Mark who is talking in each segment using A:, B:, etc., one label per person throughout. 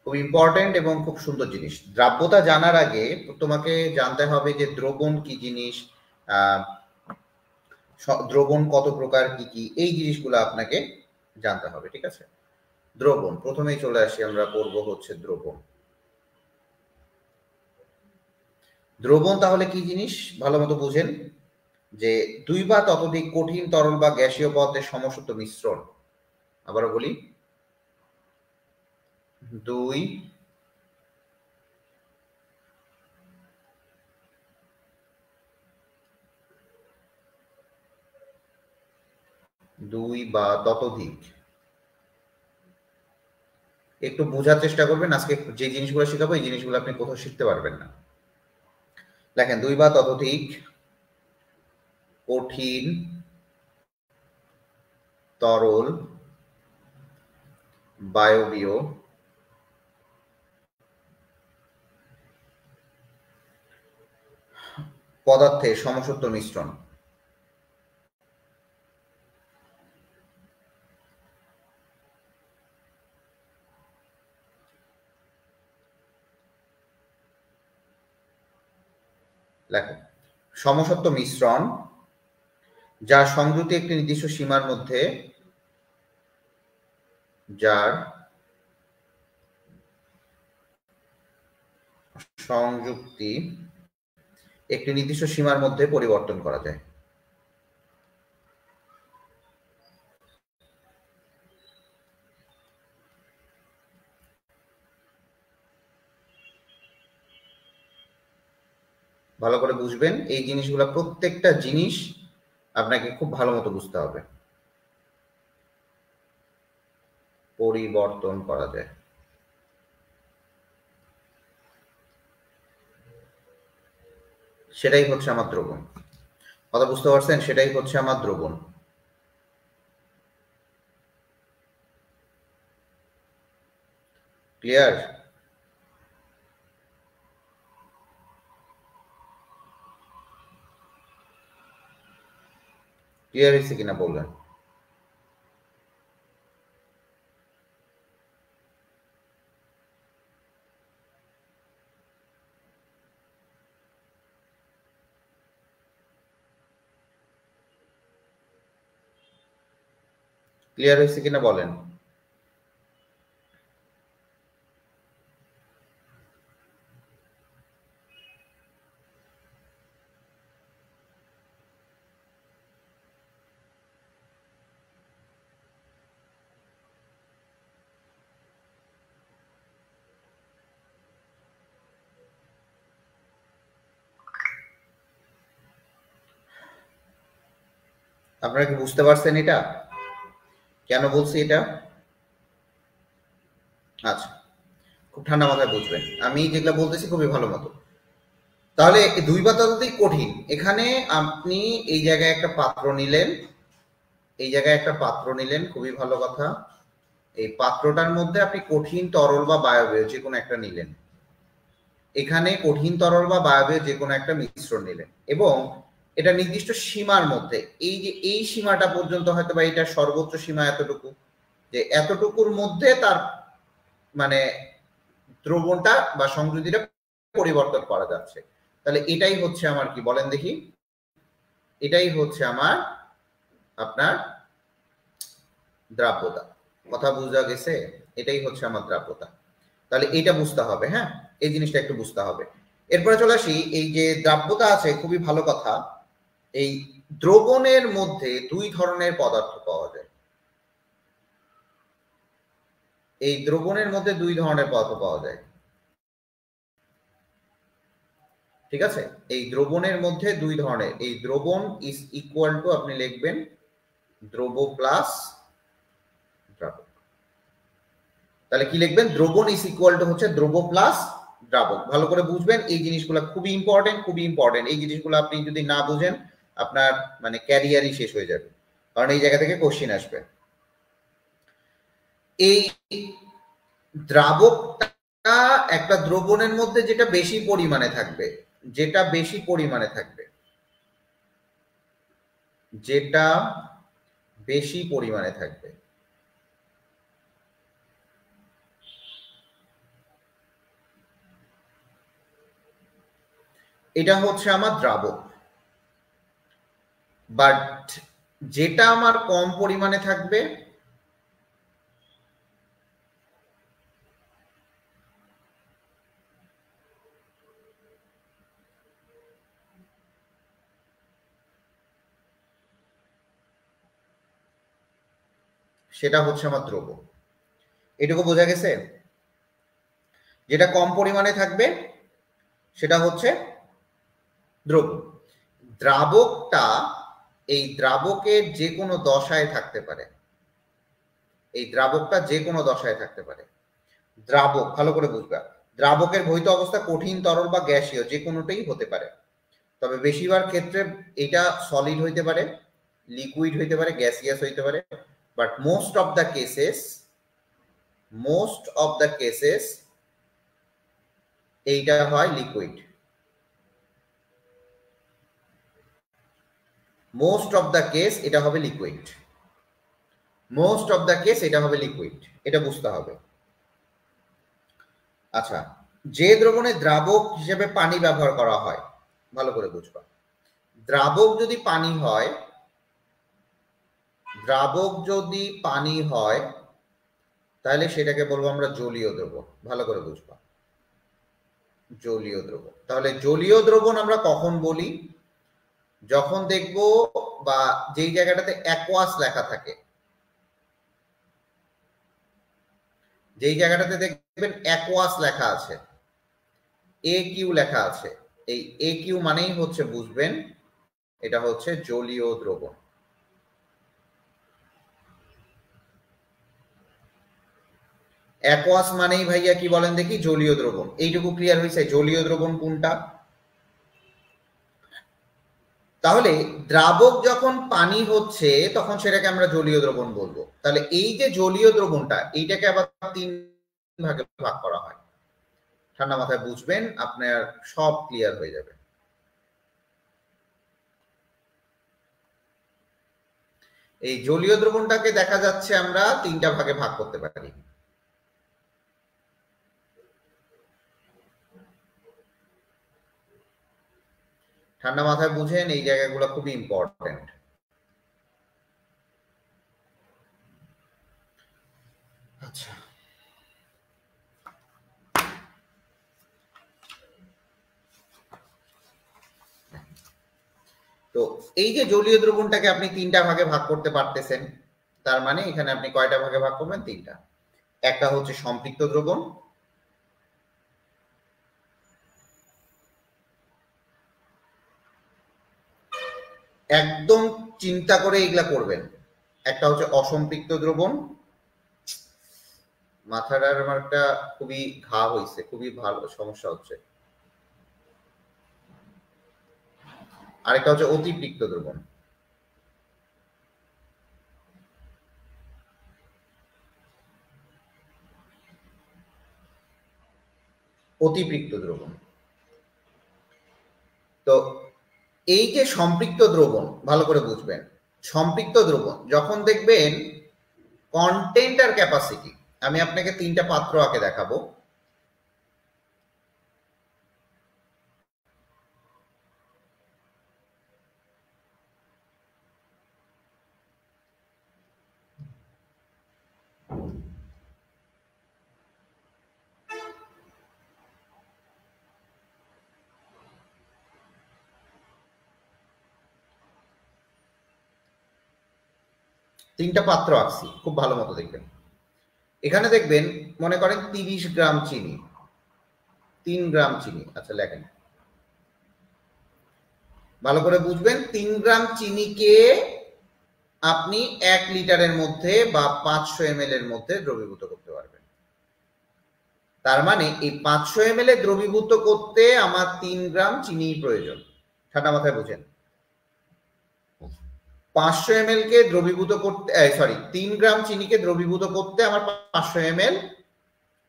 A: খুব ইম্পর্টেন্ট এবং খুব সুন্দর জিনিস। দ্রাব্যতা জানার আগে তোমাকে জানতে হবে যে দ্রবণ কি জিনিস, দ্রবণ কত প্রকার, কি কি, এই জিনিসগুলো আপনাকে জানতে হবে। ঠিক আছে, দ্রবণ প্রথমেই চলে আসি, আমরা পড়বো হচ্ছে দ্রবণ। দ্রবণ তাহলে কি জিনিস ভালো মতো বুঝেন, যে দুই বা ততোধিক কঠিন তরল বা গ্যাসীয় পদার্থের সমসত্ব মিশ্রণ। আবারও বলি, দুই বা ততোধিক, একটু বোঝার চেষ্টা করবেন। আজকে যে জিনিসগুলো শেখাবো এই জিনিসগুলো আপনি কোথাও শিখতে পারবেন না। দেখেন, দুই বা ততোধিক কঠিন তরল বায়বীয় পদার্থের সমসত্ব মিশ্রণ। লেখো, সমসত্ব মিশ্রণ যার সংযুক্তি একটি নির্দিষ্ট সীমার মধ্যে, যার সংযুক্তি একটি নির্দিষ্ট সীমার মধ্যে পরিবর্তন করা যায়। ভালো করে বুঝবেন এই জিনিসগুলো, প্রত্যেকটা জিনিস আপনাকে খুব ভালো মতো বুঝতে হবে। পরিবর্তন করা যায়, সেটাই হচ্ছে আমার দ্রবণ। কথা বুঝতে পারছেন? সেটাই হচ্ছে আমার দ্রবণ। ক্লিয়ার? ক্লিয়ার হয়েছে কিনা বলবেন? ক্লিয়ার হয়েছে কিনা বলেন। আপনারা কি বুঝতে পারছেন এটা কেন বলছি এটা? আচ্ছা, খুব ঠান্ডা মাথায় বুঝবেন, আমি যেগুলো বলতেছি খুবই ভালো মতো। তাহলে দুই বা ততোধিক কঠিন, এখানে আপনি এই জায়গায় একটা পাত্র নিলেন, এই জায়গায় একটা পাত্র নিলেন, খুবই ভালো কথা। এই পাত্রটার মধ্যে আপনি কঠিন তরল বা বায়বীয় যে কোনো একটা নিলেন, এখানে কঠিন তরল বা বায়বীয় যে কোনো একটা মিশ্রণ নিলেন, এবং এটা নির্দিষ্ট সীমার মধ্যে, এই যে এই সীমাটা পর্যন্ত হয়তো বা এটা সর্বোচ্চ সীমা এতটুকু, যে এতটুকুর মধ্যে তার মানে দ্রবণটা বা সংযোজিটা পরিবর্তন করা যাচ্ছে। তাহলে এটাই হচ্ছে আমার কি, বলেন দেখি, এটাই হচ্ছে আমার আপনার দ্রাব্যতা। কথা বোঝা গেছে? এটাই হচ্ছে আমার দ্রাব্যতা। তাহলে এইটা বুঝতে হবে, হ্যাঁ, এই জিনিসটা একটু বুঝতে হবে। এরপরে চলে আসি, এই যে দ্রাব্যতা আছে, খুবই ভালো কথা। এই দ্রবণের মধ্যে দুই ধরনের পদার্থ পাওয়া যায়। এই দ্রবণের মধ্যে দুই ধরনের পদার্থ পাওয়া যায়। ঠিক আছে, এই দ্রবণের মধ্যে দুই ধরনের, এই দ্রবণ ইজ ইকুয়াল টু, আপনি লিখবেন দ্রব প্লাস দ্রাবক। তাহলে কি লিখবেন? দ্রবণ ইজ ইকুয়াল টু হচ্ছে দ্রব প্লাস দ্রাবক। ভালো করে বুঝবেন এই জিনিসগুলো, খুবই ইম্পর্টেন্ট, খুবই ইম্পর্টেন্ট। এই জিনিসগুলো আপনি যদি না বুঝেন, আপনার মানে ক্যারিয়ারই শেষ হয়ে যাবে, কারণ এই জায়গা থেকে কোশ্চিন আসবে। এই দ্রাবকটা একটা দ্রবণের মধ্যে যেটা বেশি পরিমাণে থাকবে, যেটা বেশি পরিমাণে থাকবে, যেটা বেশি পরিমাণে থাকবে, এটা হচ্ছে আমার দ্রাবক, বাট যেটা আমার কম পরিমাণে থাকবে সেটা হচ্ছে আমার দ্রব্য। এটুকু বোঝা গেছে? যেটা কম পরিমাণে থাকবে সেটা হচ্ছে দ্রব্য। দ্রাবকটা, এই দ্রাবকের যে কোনো দশায় থাকতে পারে, এই দ্রাবকটা যে কোনো দশায় থাকতে পারে। দ্রাবক ভালো করে বুঝবা, দ্রাবকের ভৌত অবস্থা কঠিন, তরল বা গ্যাসীয় যে কোনোটাই হতে পারে। তবে বেশিরভাগ ক্ষেত্রে এটা সলিড হইতে পারে, লিকুইড হইতে পারে, গ্যাসিয়াস হইতে পারে, but most of the cases এইটা হয় liquid. Most of the case এটা হবে liquid, most of the case এটা হবে লিকুইড, এটা বুঝতে হবে। আচ্ছা, যে দ্রবণে দ্রাবক হিসেবে পানি ব্যবহার করা হয়, ভালো করে বুঝবা, দ্রাবক যদি পানি হয়, দ্রাবক যদি পানি হয় তাহলে সেটাকে বলবো আমরা জলীয় দ্রবণ। ভালো করে বুঝবা, জলীয় দ্রবণ। তাহলে জলীয় দ্রবণ আমরা কখন বলি? যখন দেখব বা যেই জায়গাটাতে অ্যাকোয়াস লেখা থাকে, যেই জায়গাটাতে দেখবেন অ্যাকোয়াস লেখা আছে, এ কিউ লেখা আছে, এই এ কিউ মানেই হচ্ছে বুঝবেন এটা হচ্ছে জলীয় দ্রবণ। অ্যাকোয়াস মানেই ভাইয়া কি বলেন দেখি? জলীয় দ্রবণ। এইটুকু ক্লিয়ার হয়েছে জলীয় দ্রবণ কোনটা। তাহলে দ্রাবক যখন পানি হচ্ছে তখন সেটাকে আমরা জলীয় দ্রবণ বলবো। তাহলে এই যে জলীয় দ্রবণটা, এইটাকে আবার 3 ভাগে ভাগ করা হয়। ঠান্ডা মাথায় বুঝবেন, আপনার সব ক্লিয়ার হয়ে যাবে। এই জলীয় দ্রবণটাকে দেখা যাচ্ছে আমরা 3টা ভাগে ভাগ করতে পারি। ঠান্ডা মাথায় বুঝেন, এই জায়গাগুলো খুবই ইম্পর্টেন্ট। আচ্ছা, তো এই যে জলীয় দ্রবণটাকে আপনি 3টা ভাগে ভাগ করতে পারতেছেন, তার মানে এখানে আপনি কয়টা ভাগে ভাগ করবেন? 3টা। একটা হচ্ছে সম্পৃক্ত দ্রবণ, একদম চিন্তা করে এগুলা করবেন। একটা হচ্ছে অসম্পৃক্ত দ্রবণ, মাথাটার আমার একটা খুবই ঘা হয়েছে, খুবই ভালো সমস্যা হচ্ছে। আরেকটা হচ্ছে অতিপৃক্ত দ্রবণ। অতিপৃক্ত দ্রবণ। তো এই যে সম্পৃক্ত দ্রবণ, ভালো করে বুঝবেন, সম্পৃক্ত দ্রবণ যখন দেখবেন কন্টেন্ট আর ক্যাপাসিটি, আমি আপনাকে 3টা পাত্র আঁকে দেখাবো। তিনটা পাত্র আঁকছি, খুব ভালো মতো দেখবেন। এখানে দেখবেন, মনে করেন 30 গ্রাম চিনি, 3 গ্রাম চিনি। আচ্ছা লেখেন, ভালো করে বুঝবেন, 3 গ্রাম চিনিকে আপনি 1 লিটারের মধ্যে বা 500 ml এর মধ্যে দ্রবীভূত করতে পারবেন। তার মানে এই 500 ml এ দ্রবীভূত করতে আমার 3 গ্রাম চিনি প্রয়োজন। ঠান্ডা মাথায় বুঝেন, 500 ml কে দ্রবীভূত করতে, সরি, 3 গ্রাম চিনিকে দ্রবীভূত করতে আমার 500 ml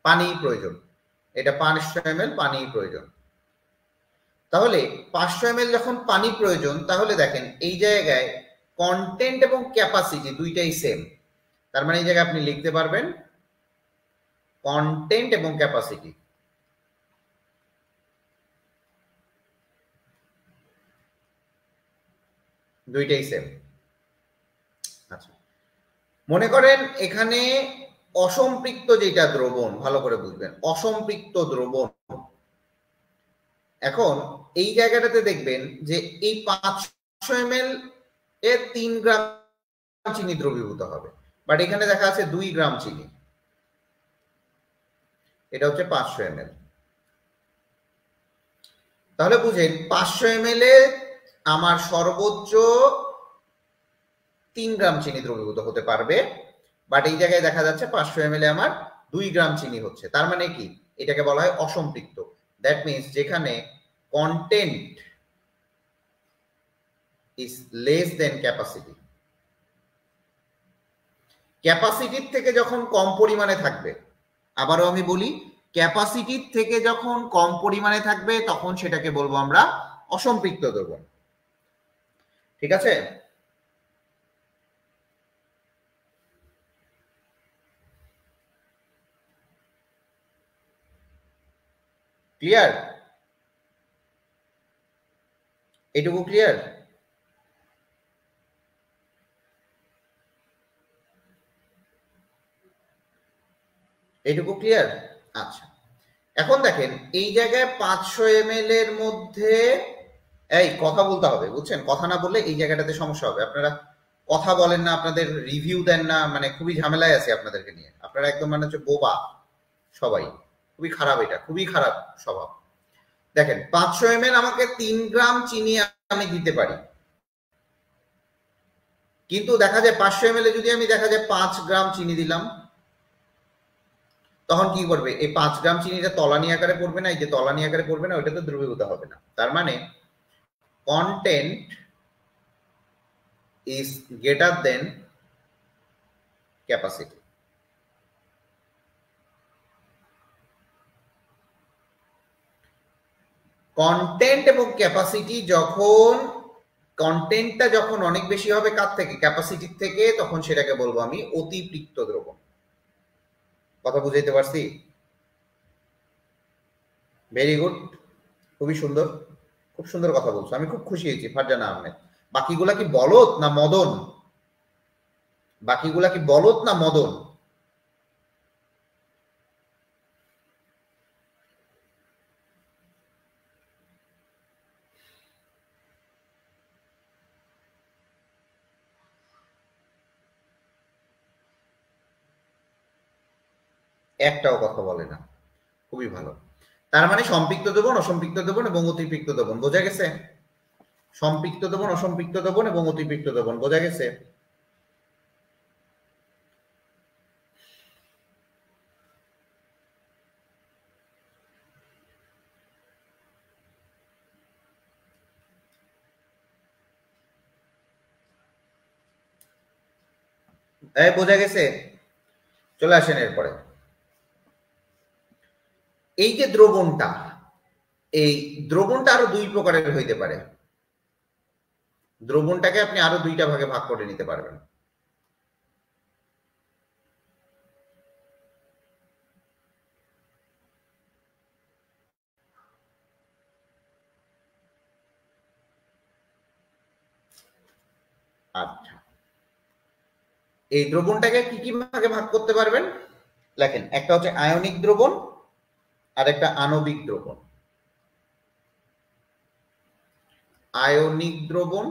A: পানি প্রয়োজন। এটা 500 ml পানি প্রয়োজন। তাহলে 500 ml যখন পানি প্রয়োজন, তাহলে দেখেন এই জায়গায় কন্টেন্ট এবং ক্যাপাসিটি দুইটাই সেম। তার মানে এই জায়গায় আপনি লিখতে পারবেন কন্টেন্ট এবং ক্যাপাসিটি। দুইটাই সেম। আচ্ছা, মনে করেন এখানে অসম্পৃক্ত যেটা দ্রবণ, ভালো করে বুঝবেন, অসম্পৃক্ত দ্রবণ। এখন এই জায়গাটাতে দেখবেন যে এই 500 ml এ 3 গ্রাম চিনি দ্রবীভূত হবে, বাট এখানে দেখা আছে 2 গ্রাম চিনি। এটা হচ্ছে 500 ml। তাহলে বুঝেন 500 ml এ আমার সর্বোচ্চ 3 গ্রাম চিনি দ্রবীভূত হতে পারবে, বাট এই জায়গায় দেখা যাচ্ছে 500 ml এ আমার 2 গ্রাম চিনি হচ্ছে। তার মানে কি, এটাকে বলা হয় অসম্পৃক্ত। দ্যাট মিনস যেখানে content is less than capacity. ক্যাপাসিটির থেকে যখন কম পরিমাণে থাকবে, আবারও আমি বলি, ক্যাপাসিটির থেকে যখন কম পরিমাণে থাকবে তখন সেটাকে বলবো আমরা অসম্পৃক্ত দ্রবণ। ঠিক আছে? ক্লিয়ার? এটুকু ক্লিয়ার? এইটুকু ক্লিয়ার? আচ্ছা, এখন দেখেন এই জায়গায় 500 ml এর মধ্যে, এই কথা বলতে হবে, বুঝছেন? কথা না বললে এই জায়গাটাতে সমস্যা হবে। আপনারা কথা বলেন না, আপনাদের রিভিউ দেন না, মানে খুবই ঝামেলায় আছে আপনাদেরকে নিয়ে। আপনারা একদম মানে হচ্ছে বোবা সবাই, খুবই খারাপ, এটা খুবই খারাপ স্বভাব। দেখেন 500 ml আমাকে 3 গ্রাম চিনি আমি দিতে পারি, কিন্তু দেখা যায় 500 ml এ যদি আমি দেখা যায় 5 গ্রাম চিনি দিলাম, তখন কি করবে? এই 5 গ্রাম চিনিটা তলানি আকারে পড়বে না, এই যে তলানি আকারে পড়বে না, ওইটা তো দ্রবীভূত হবে না। তার মানে content is greater than capacity. Content এবং ক্যাপাসিটি যখন, কন্টেন্টটা যখন অনেক বেশি হবে কার থেকে? ক্যাপাসিটির থেকে, তখন সেটাকে বলবো আমি অতিপৃক্ত দ্রবণ। কথা বুঝাইতে পারছি? ভেরি গুড, খুবই সুন্দর, খুব সুন্দর কথা বলছো, আমি খুব খুশি হয়েছি ফারজানা আহমেদ। বাকিগুলা কি বলদ না মদন? বাকিগুলা কি বলদ না মদন? একটাও কথা বলে না, খুবই ভালো। তার মানে সম্পৃক্ত দ্রবণ, অসম্পৃক্ত দ্রবণ এবং অতিপৃক্ত দ্রবণ বোঝা গেছে? সম্পৃক্ত দ্রবণ, অসম্পৃক্ত দ্রবণ এবং অতিপৃক্ত দ্রবণ বোঝা গেছে? বোঝা গেছে? চলে আসেন এরপরে। এই যে দ্রবণটা, এই দ্রবণটা আরো 2 প্রকারের হইতে পারে। দ্রবণটাকে আপনি আরো 2টা ভাগে ভাগ করে নিতে পারবেন। আচ্ছা, এই দ্রবণটাকে কি কি ভাগে ভাগ করতে পারবেন? লেখেন, একটা হচ্ছে আয়নিক দ্রবণ আর একটা আণবিক দ্রবণ। আয়নিক দ্রবণ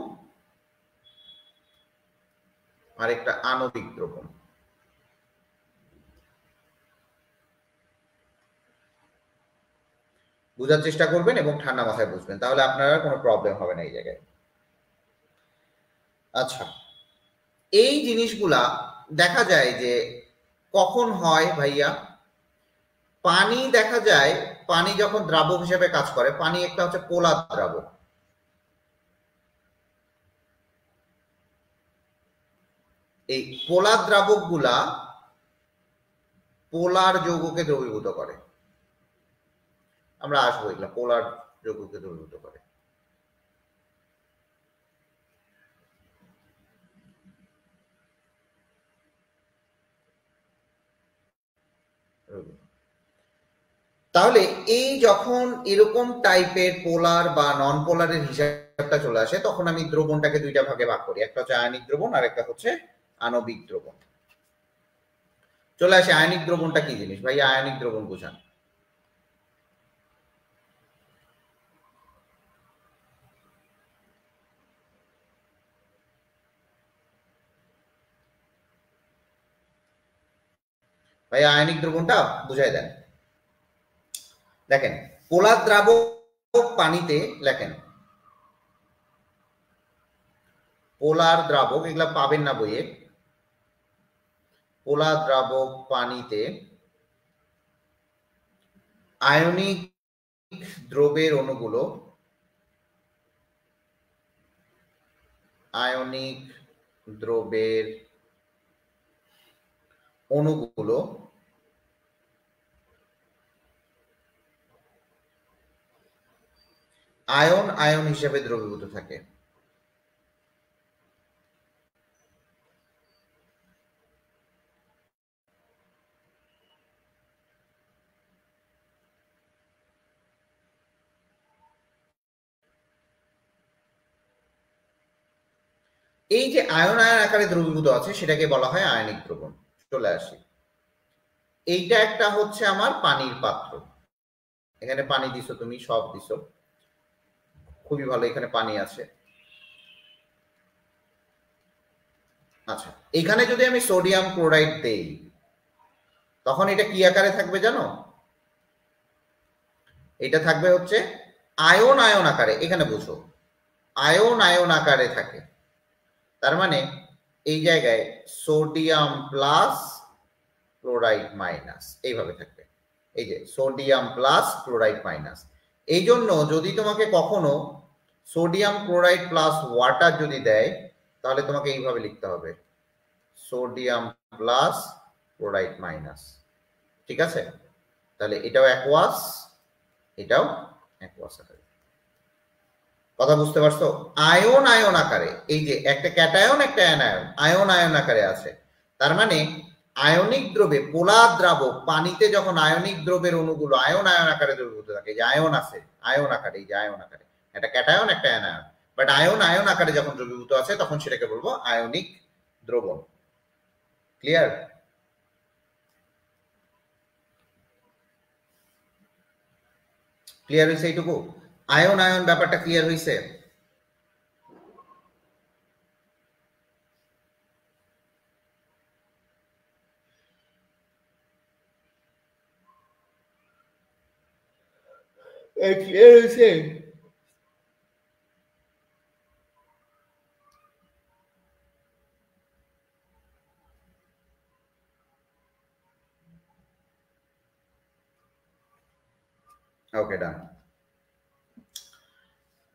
A: আর একটা আণবিক দ্রবণ। বোঝার চেষ্টা করবেন এবং ঠান্ডা মাথায় বুঝবেন, তাহলে আপনার কোনো প্রবলেম হবে না এই জায়গায়। আচ্ছা, এই জিনিসগুলা দেখা যায় যে কখন হয় ভাইয়া? পানি দেখা যায়, পানি যখন দ্রাবক হিসেবে কাজ করে, পানি একটা হচ্ছে পোলার দ্রাবক। এই পোলার দ্রাবক গুলা পোলার যৌগকে দ্রবীভূত করে। আমরা আসবো এগুলা, পোলার যৌগকে দ্রবীভূত করে। তাহলে এই যখন এরকম টাইপের পোলার বা নন পোলারের হিসাব কনসেপ্টটা চলে আসে, তখন আমি দ্রবণটাকে দুইটা ভাগে ভাগ করি, একটা হচ্ছে আয়নিক দ্রবণ আর একটা হচ্ছে আণবিক দ্রবণ। চলে আসে আয়নিক দ্রবণটা কি জিনিস ভাই, আয়নিক দ্রবণ বোঝান। ভাই আয়নিক দ্রবণটা বুঝাই দেন। দেখেন পোলার দ্রাবক পানিতে, লেখেন পোলার দ্রাবক, এগুলা পাবেন না বইয়ে। পোলার দ্রাবক পানিতে আয়নিক দ্রবের অণুগুলো, আয়নিক দ্রবের অণুগুলো আয়ন আয়ন হিসেবে দ্রবীভূত থাকে। এই যে আয়ন আয়ন আকারে দ্রবীভূত আছে সেটাকে বলা হয় আয়নিক দ্রবণ। চলে আসি, এইটা একটা হচ্ছে আমার পানির পাত্র, এখানে পানি দিছো, তুমি সব দিছো, খুবই ভালো, এখানে পানি আছে। আচ্ছা, এখানে যদি আমি সোডিয়াম ক্লোরাইড দেই তখন এটা কি আকারে থাকবে জানো? এটা থাকবে হচ্ছে আয়ন আয়ন আকারে, এখানে বুঝো আয়ন আয়ন আকারে থাকে। তার মানে এই জায়গায় সোডিয়াম প্লাস ক্লোরাইড মাইনাস এইভাবে থাকবে, এই যে সোডিয়াম প্লাস ক্লোরাইড মাইনাস। এই জন্য যদি তোমাকে কখনো সোডিয়াম ক্লোরাইড প্লাস ওয়াটার যদি দেয় তাহলে তোমাকে এইভাবে লিখতে হবে, সোডিয়াম প্লাস ক্লোরাইড মাইনাস। ঠিক আছে, তাহলে এটাও অ্যাকোয়াস, এটাও অ্যাকোয়াস আকারে। কথা বুঝতে পারছো? আয়ন আয়ন আকারে, এই যে একটা ক্যাটায়ন একটা অ্যানায়ন, আয়ন আয়ন আকারে আছে। তার মানে আয়নিক দ্রবে, পোলার দ্রাবক পানিতে যখন আয়নিক দ্রবের অণুগুলো আয়ন আয়ন আকারে দ্রবীভূত থাকে, যে আয়ন আছে আয়ন আকারে, এই যে আয়ন আকারে, একটা ক্যাটায়ন একটা অ্যানায়ন, বাট আয়ন আয়ন আকারে যখন দ্রবীভূত আছে তখন সেটাকে বলবো আয়নিক দ্রবণ। ক্লিয়ার? ক্লিয়ার হয়েছে এইটুকু? আয়ন আয়ন ব্যাপারটা ক্লিয়ার হয়েছে? ক্লিয়ার হয়েছে? ওকে, ডান।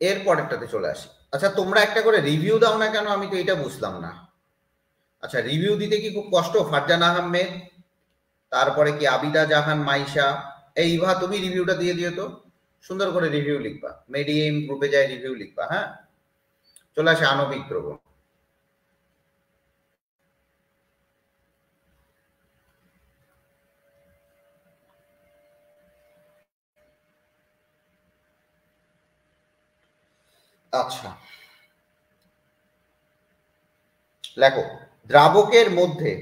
A: এর পরেরটাতে চলে আসি। আচ্ছা, তোমরা একটা করে রিভিউ দাও না কেন, আমি তো এটা বুঝলাম না। আচ্ছা, রিভিউ দিতে কি খুব কষ্ট? ফারজান আহমেদ, তারপরে কি আবিদা জাহান মাইশা, এই ইভা তুমি রিভিউটা দিয়ে দিও তো, সুন্দর করে রিভিউ লিখবা, মেডিএম গ্রুপে যায় রিভিউ লিখবা। হ্যাঁ, চলে আসে আণবিক দ্রবণ। আচ্ছা, লেখো দ্রাবকের মধ্যে,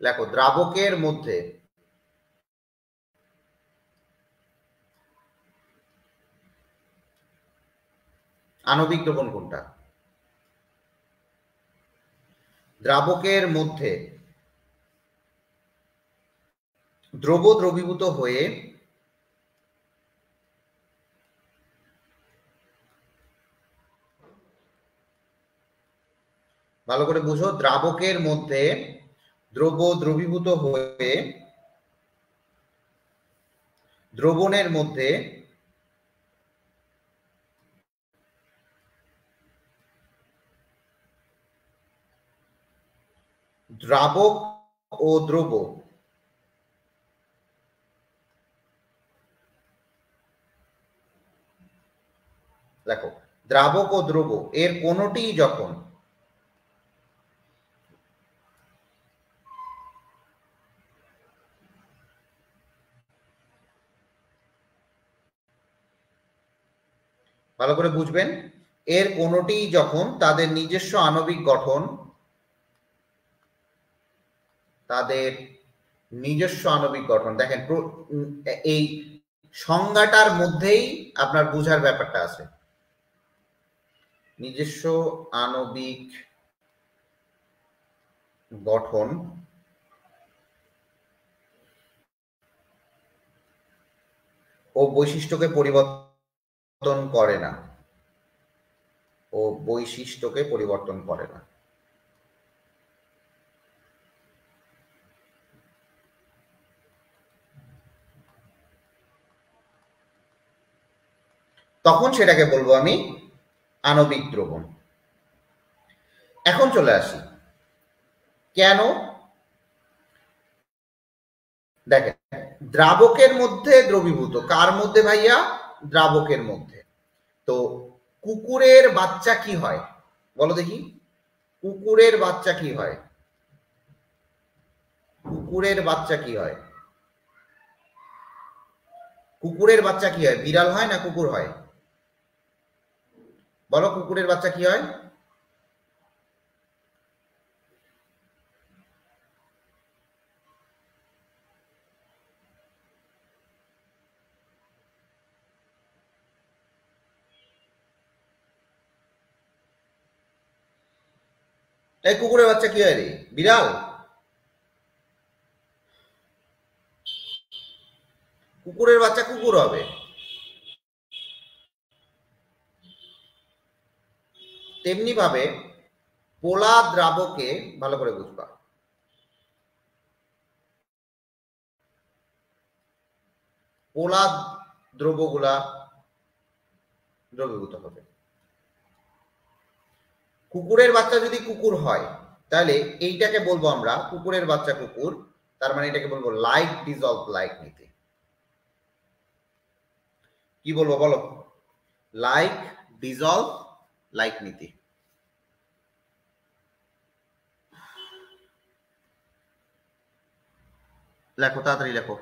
A: লেখো দ্রাবকের মধ্যে আণবিক দ্রবণ কোনটা? দ্রাবকের মধ্যে দ্রব দ্রবীভূত হয়ে ভালো করে বুঝো, দ্রাবকের মধ্যে দ্রব দ্রবীভূত হয়ে দ্রবণের মধ্যে দ্রাবক ও দ্রব দেখো, দ্রাবক ও দ্রব এর কোনটি যখন ভালো করে বুঝবেন, এর কোনোটি যখন তাদের নিজস্ব আণবিক গঠন, দেখেন এই সংজ্ঞাটার মধ্যেই আপনার বুঝার ব্যাপারটা আছে। নিজস্ব আণবিক গঠন ও বৈশিষ্ট্যকে পরিবর্তন করে না, তখন সেটাকে বলবো আমি আণবিক দ্রবণ। এখন চলে আসি কেন। দেখেন, দ্রাবকের মধ্যে দ্রবীভূত, কার মধ্যে ভাইয়া? দ্রাবকের মধ্যে। তো কুকুরের বাচ্চা কি হয় বলো দেখি? কুকুরের বাচ্চা কি হয়? বিড়াল হয় না কুকুর হয়? বলো, কুকুরের বাচ্চা কি হয়? এই কুকুরের বাচ্চা কি হয় রে? বিড়াল? কুকুরের বাচ্চা কুকুর হবে। তেমনি ভাবে পোলা দ্রাবকে, ভালো করে বুঝবা, পোলা দ্রবগুলা দ্রবীভূত হবে। কুকুরের বাচ্চা যদি কুকুর হয়, তাহলে এইটাকে বলবো আমরা, কুকুরের বাচ্চা কুকুর, তার মানে এটাকে বলবো লাইক ডিজলভ লাইক নীতি। কি বলবো বলো? লাইক ডিজলভ লাইক নীতি। লেখো, তাড়াতাড়ি লেখো,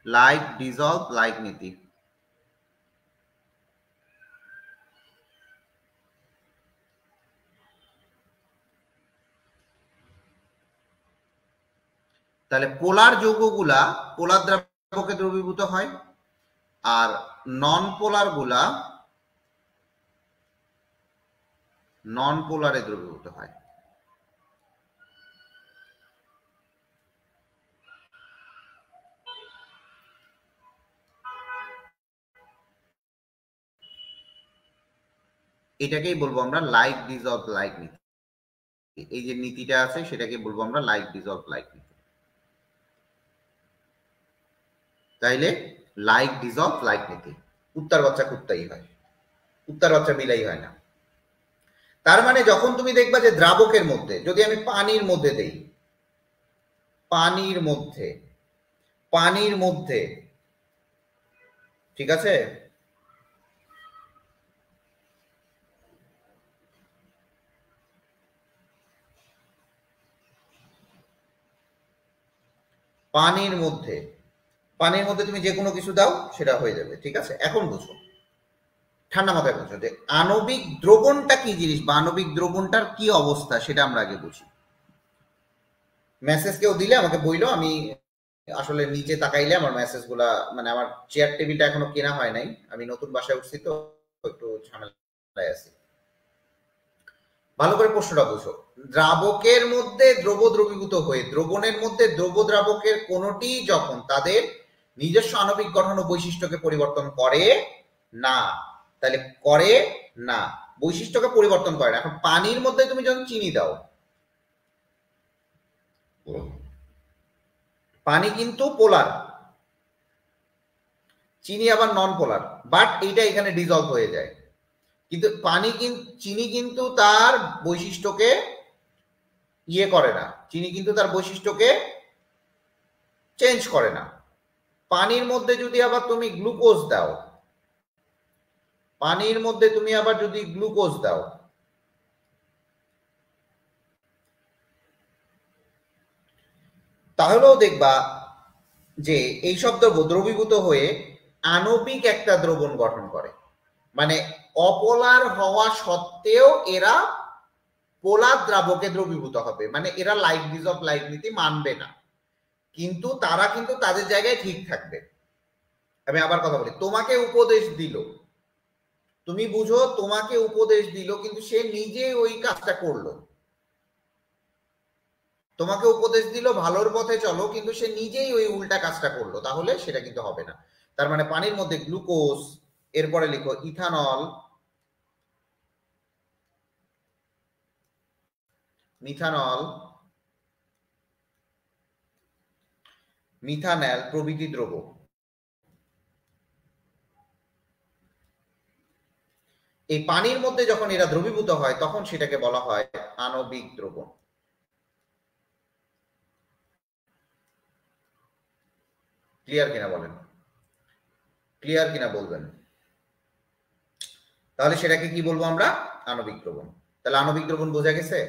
A: লাইক ডিজলভ লাইক নীতি। তাহলে পোলার যৌগগুলা পোলার দ্রাবকে দ্রবীভূত হয়, আর নন পোলারে দ্রবীভূত হয়। এটাকেই বলবো আমরা লাইক ডিজলভ লাইক নীতি। এই যে নীতিটা আছে সেটাকে বলবো আমরা লাইক ডিজলভ লাইক নীতি। তাইলে লাইক ডিজলভ লাইক নীতি, কুত্তার বাচ্চা কুত্তাই হয়, কুত্তার বাচ্চা বিলাই হয় না। তার মানে যখন তুমি দেখবা যে দ্রাবকের মধ্যে, যদি আমি পানির মধ্যে দেই, পানির মধ্যে ঠিক আছে, পানির মধ্যে তুমি যে কোনো কিছু দাও সেটা হয়ে যাবে, ঠিক আছে। এখন বুঝো, ঠান্ডা মাথায় বুঝো যে আণবিক দ্রবণটা কি জিনিস বা আণবিক দ্রবণটার কি অবস্থা সেটা আমরা আগে বুঝি। মেসেজ কেউ দিলে আমাকে বইলো, আমি আসলে নিচে তাকাইলে আমার মেসেজ গুলা, মানে আমার চেয়ার টেবিলটা এখনো কেনা হয় নাই, আমি নতুন বাসায় উঠছি তো একটু ঝামেলায় আছি। ভালো করে প্রশ্নটা বুঝো। দ্রাবকের মধ্যে দ্রব দ্রবীভূত হয়ে দ্রবণের মধ্যে দ্রব দ্রাবকের কোনটি যখন তাদের নিজস্ব আণবিক গঠন ও বৈশিষ্ট্যকে পরিবর্তন করে না, তাহলে করে না, বৈশিষ্ট্যকে পরিবর্তন করে না। এখন পানির মধ্যে তুমি যখন চিনি দাও, পানি কিন্তু পোলার, চিনি আবার নন পোলার, বাট এইটা এখানে ডিজলভ হয়ে যায়। কিন্তু চিনি কিন্তু তার বৈশিষ্ট্যকে ইয়ে করে না, চিনি কিন্তু তার বৈশিষ্ট্যকে চেঞ্জ করে না। পানির মধ্যে যদি আবার তুমি গ্লুকোজ দাও, তাহলেও দেখবা যে এইসব দ্রব্য দ্রবীভূত হয়ে আণবিক একটা দ্রবণ গঠন করে। মানে অপোলার হওয়া সত্ত্বেও এরা পোলার দ্রাবকে দ্রবীভূত হবে, মানে এরা লাইক ডিজলভ লাইক নীতি মানবে না, কিন্তু তারা কিন্তু তাদের জায়গায় ঠিক থাকবে। আমি আবার কথা বলি, তোমাকে উপদেশ দিল, তুমি বুঝো তোমাকে উপদেশ দিল, কিন্তু সে নিজে ওই কাজটা করলো। তোমাকে উপদেশ দিল ভালোর পথে চলো, কিন্তু সে নিজেই ওই উল্টা কাজটা করলো, তাহলে সেটা কিন্তু হবে না। তার মানে পানির মধ্যে গ্লুকোজ, এরপরে লিখো ইথানল, মিথানল, মিথানল প্রভৃতি দ্রব্য, এই পানির মধ্যে যখন এরা দ্রবীভূত হয় তখন সেটাকে বলা হয় আণবিক দ্রবণ। ক্লিয়ার কিনা বলেন, ক্লিয়ার কিনা বলবেন। তাহলে সেটাকে কি বলবো আমরা? আণবিক দ্রবণ। তাহলে আণবিক দ্রবণ বোঝা গেছে?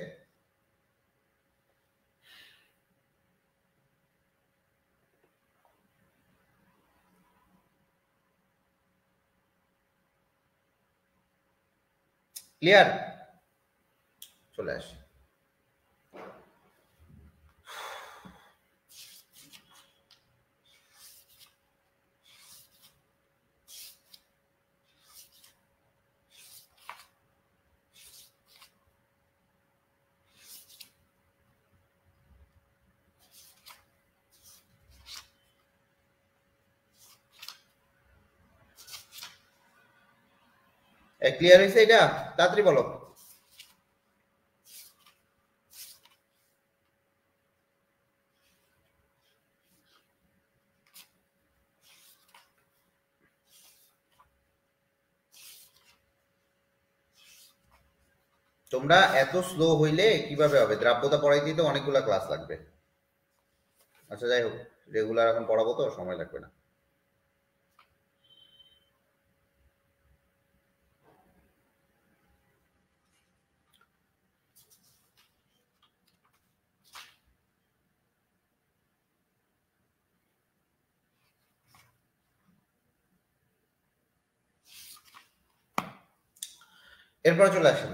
A: ক্লিয়ার? চলে আসি। ক্লিয়ার হয়েছে এটা? তাড়াতাড়ি বলো। তোমরা এত স্লো হইলে কিভাবে হবে? দ্রাব্যতা পড়াইতে তো অনেকগুলা ক্লাস লাগবে। আচ্ছা যাই হোক, রেগুলার এখন পড়াবো তো সময় লাগবে না। এরপরে চলে আসেন,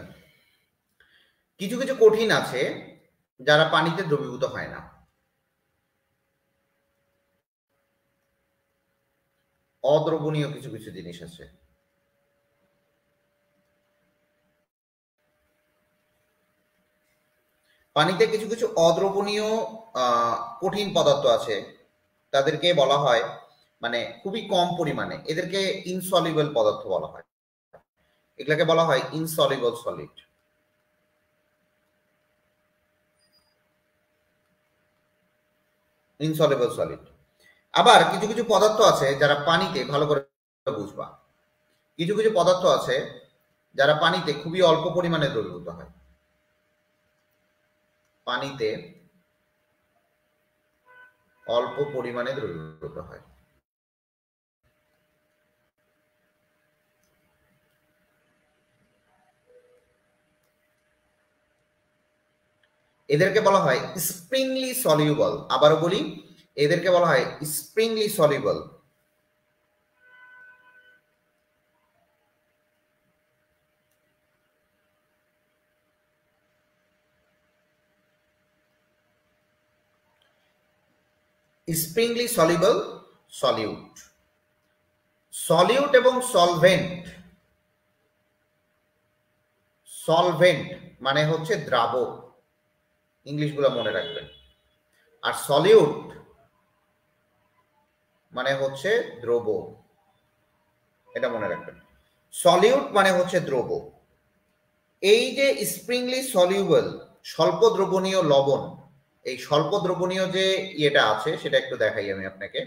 A: কিছু কিছু কঠিন আছে যারা পানিতে দ্রবীভূত হয় না। অদ্রবণীয় কিছু কিছু জিনিস আছে। পানিতে কিছু কিছু অদ্রবণীয় কঠিন পদার্থ আছে, তাদেরকে বলা হয়, মানে খুবই কম পরিমাণে, এদেরকে ইনসলিবল পদার্থ বলা হয়। এগুলোকে বলা হয় ইনসলিবল সলিড। Insoluble solid. আবার কিছু কিছু পদার্থ আছে যারা পানিতে, ভালো করে বুঝবা, কিছু কিছু পদার্থ আছে যারা পানিতে খুবই অল্প পরিমাণে দ্রবীভূত হয়। পানিতে অল্প পরিমাণে দ্রবীভূত হয়। এদেরকে বলা হয় স্প্রিংলি সলিউবল। আবারও বলি, এদেরকে বলা হয় sparingly soluble. Sparingly soluble solute. Solute এবং সলভেন্ট, সলভেন্ট মানে হচ্ছে দ্রাবক, ইংলিশগুলো মনে রাখবেন। আর সলিউট মানে হচ্ছে দ্রব, এটা মনে রাখবেন। সলিউট মানে হচ্ছে দ্রব। এই যে স্প্রিংলি সলিউবল, স্বল্প দ্রবণীয় লবণ, এই স্বল্প দ্রবণীয় যে ইয়েটা আছে সেটা একটু দেখাই আমি আপনাকে।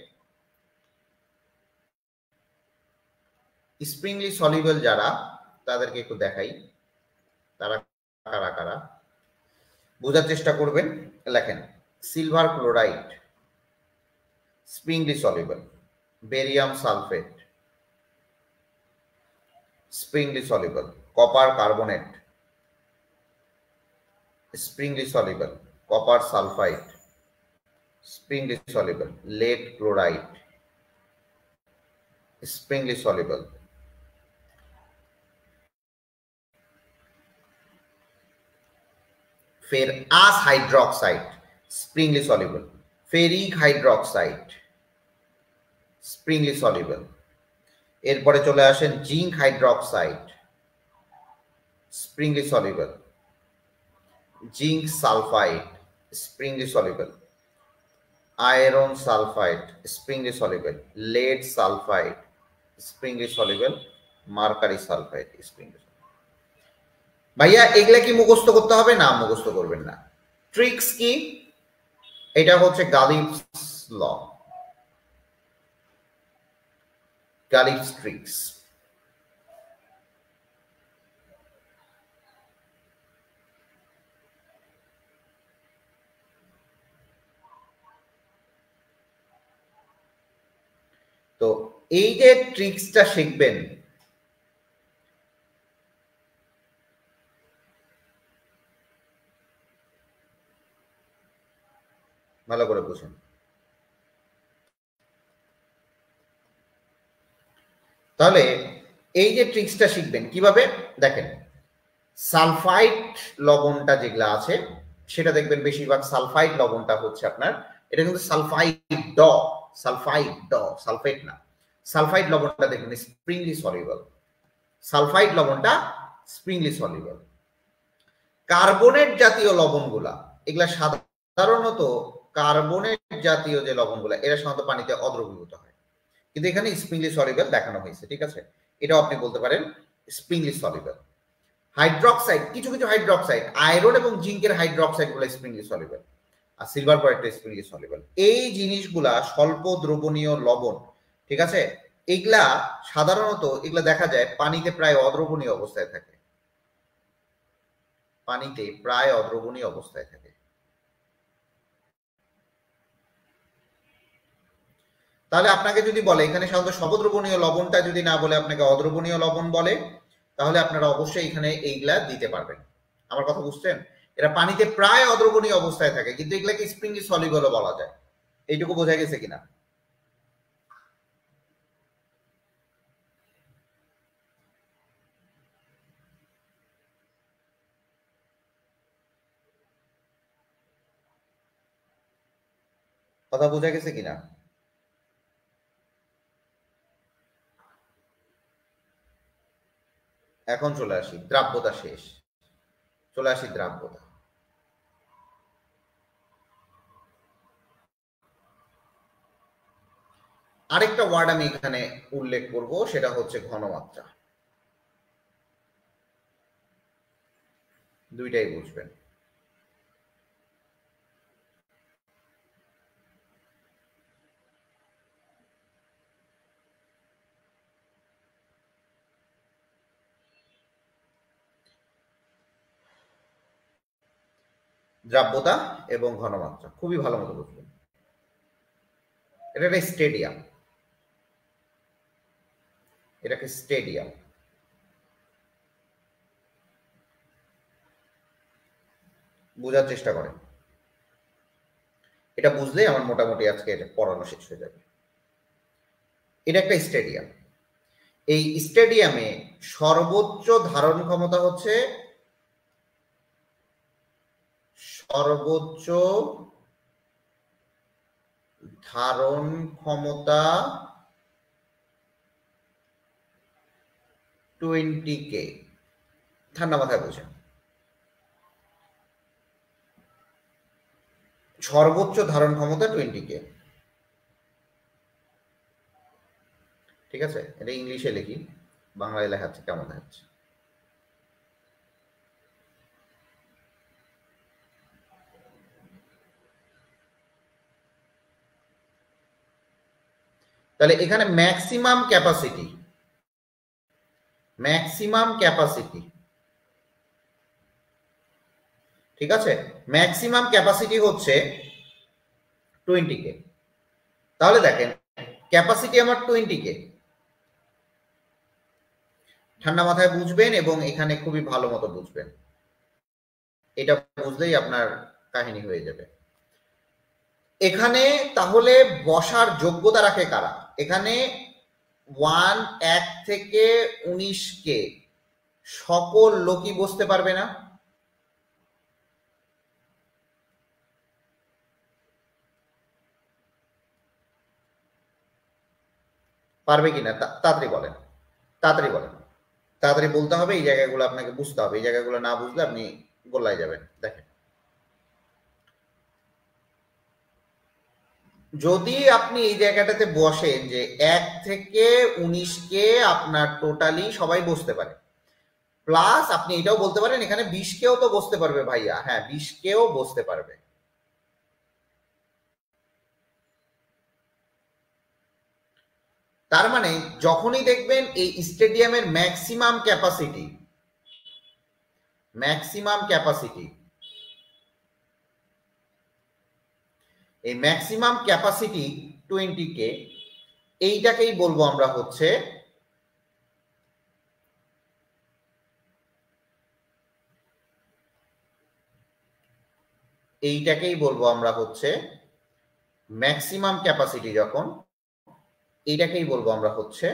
A: স্প্রিংলি সলিউবল যারা, তাদেরকে একটু দেখাই, তারা কারা কারা বোঝার চেষ্টা করবেন। লেখেন, silver chloride sparingly soluble, barium sulphate sparingly soluble, copper carbonate sparingly soluble, copper sulphide sparingly soluble, lead chloride sparingly soluble, ferrous hydroxide sparingly soluble, ferric hydroxide sparingly soluble, এরপরে চলে আসেন zinc hydroxide sparingly soluble, zinc sulphide sparingly soluble, iron sulphide sparingly soluble, lead sulphide sparingly soluble, mercury sulphide sparingly. ভাইয়া এগুলা কি মুখস্থ করতে হবে? না, মুখস্থ করবেন না। ট্রিক্স কি? এটা হচ্ছে গালিভস ল, গালিভস ট্রিক্স। তো এই যে ট্রিক্সটা শিখবেন, ভালো করে বুঝুন। তাহলে এই যে ট্রিক্সটা শিখবেন কিভাবে দেখেন, সালফাইড লবণটা যেগুলা আছে সেটা দেখবেন বেশিরভাগ সালফাইড লবণটা হচ্ছে আপনার, এটা কিন্তু সালফাইড ড, সালফাইড ড, সালফেট না। সালফাইড লবণটা দেখবেন স্প্রিংলি সলিউবল, সালফাইড লবণটা স্প্রিংলি সলিউবল। কার্বনেট জাতীয় লবণগুলা এগুলা সাধারণত কার্বনেট জাতীয় যে লবণগুলা এরা সাধারণত পানিতে অদ্রবীভূত হয়, কিন্তু এখানে স্প্রিংলি সলিউবল দেখানো হয়েছে, ঠিক আছে? এটাও আপনি বলতে পারেন স্প্রিংলি সলিউবল। হাইড্রোক্সাইড, কিছু কিছু হাইড্রোক্সাইড, আয়রন এবং জিঙ্কের হাইড্রোক্সাইড গুলো স্প্রিংলি সলিউবল, আর সিলভার পর একটা স্প্রিংলি সলিউবল। এই জিনিসগুলা স্বল্প দ্রবণীয় লবণ, ঠিক আছে? এগুলা সাধারণত এগুলা দেখা যায় পানিতে প্রায় অদ্রবণীয় অবস্থায় থাকে, পানিতে প্রায় অদ্রবণীয় অবস্থায় থাকে। তাহলে আপনাকে যদি বলে এখানে সাধারণত সবদ্রবণীয় লবণটা যদি না বলে আপনাকে অদ্রবণীয় লবণ বলে, তাহলে আপনারা অবশ্যই এখানে এইগুলা দিতে পারবেন। আমার কথা বুঝছেন? এরা পানিতে প্রায় অদ্রবণীয় অবস্থায় থাকে, কিন্তু এগুলাকে স্প্রিংলি সলিউবল বলা যায়। এইটুকু বোঝা গেছে কিনা? কথা বোঝা গেছে কিনা? এখন চলে আসি দ্রাব্যতা শেষ, চলে আসি দ্রাব্যতা। আরেকটা ওয়ার্ড আমি এখানে উল্লেখ করব, সেটা হচ্ছে ঘনমাত্রা। দুইটাই বুঝবেন। দ্রাব্যতা এবং ঘনমাত্রা খুবই ভালো মতো বুঝবেন। এটা একটা স্টেডিয়াম, এটাকে স্টেডিয়াম। বোঝার চেষ্টা করেন, এটা বুঝলেই আমার মোটামুটি আজকে এটা পড়ানো শেষ হয়ে যাবে। এটা একটা স্টেডিয়াম, এই স্টেডিয়ামে সর্বোচ্চ ধারণ ক্ষমতা হচ্ছে সর্বোচ্চ ধারণ ক্ষমতা 20K। ঠান্ডা মাথায় বুঝেন, সর্বোচ্চ ধারণ ক্ষমতা 20K, ঠিক আছে? এটা ইংলিশে লিখি, বাংলায় লেখাচ্ছে কেমন দেখাচ্ছে। তাহলে এখানে ম্যাক্সিমাম ক্যাপাসিটি, ম্যাক্সিমাম ক্যাপাসিটি, ঠিক আছে? ম্যাক্সিমাম ক্যাপাসিটি হচ্ছে 20K। তাহলে দেখেন ক্যাপাসিটি আমার 20K, ঠান্ডা মাথায় বুঝবেন এবং এখানে খুবই ভালো মতো বুঝবেন। এটা বুঝলেই আপনার কাহিনী হয়ে যাবে। এখানে তাহলে বসার যোগ্যতা রাখে কারা? এখানে 1 থেকে 19K সকল লোকই বসতে পারবে না, পারবে কিনা তাড়াতাড়ি বলেন, তাড়াতাড়ি বলেন, তাড়াতাড়ি বলতে হবে। এই জায়গাগুলো আপনাকে বুঝতে হবে, এই জায়গাগুলো না বুঝলে আপনি গোল্লায় যাবেন। দেখেন, যদি আপনি এই জায়গাটাতে বসেন যে 1 থেকে 19 কে আপনার টোটালি সবাই বসতে পারে, প্লাস আপনি এটাও বলতে পারেন এখানে 20 কেও তো বসতে পারবে ভাইয়া, হ্যাঁ 20 কেও বসতে পারবে। তার মানে যখনই দেখবেন এই স্টেডিয়ামের ম্যাক্সিমাম ক্যাপাসিটি, এই ম্যাক্সিমাম ক্যাপাসিটি 20 কে, এইটাকেই বলবো আমরা হচ্ছে ম্যাক্সিমাম ক্যাপাসিটি। যখন এইটাকেই বলবো আমরা হচ্ছে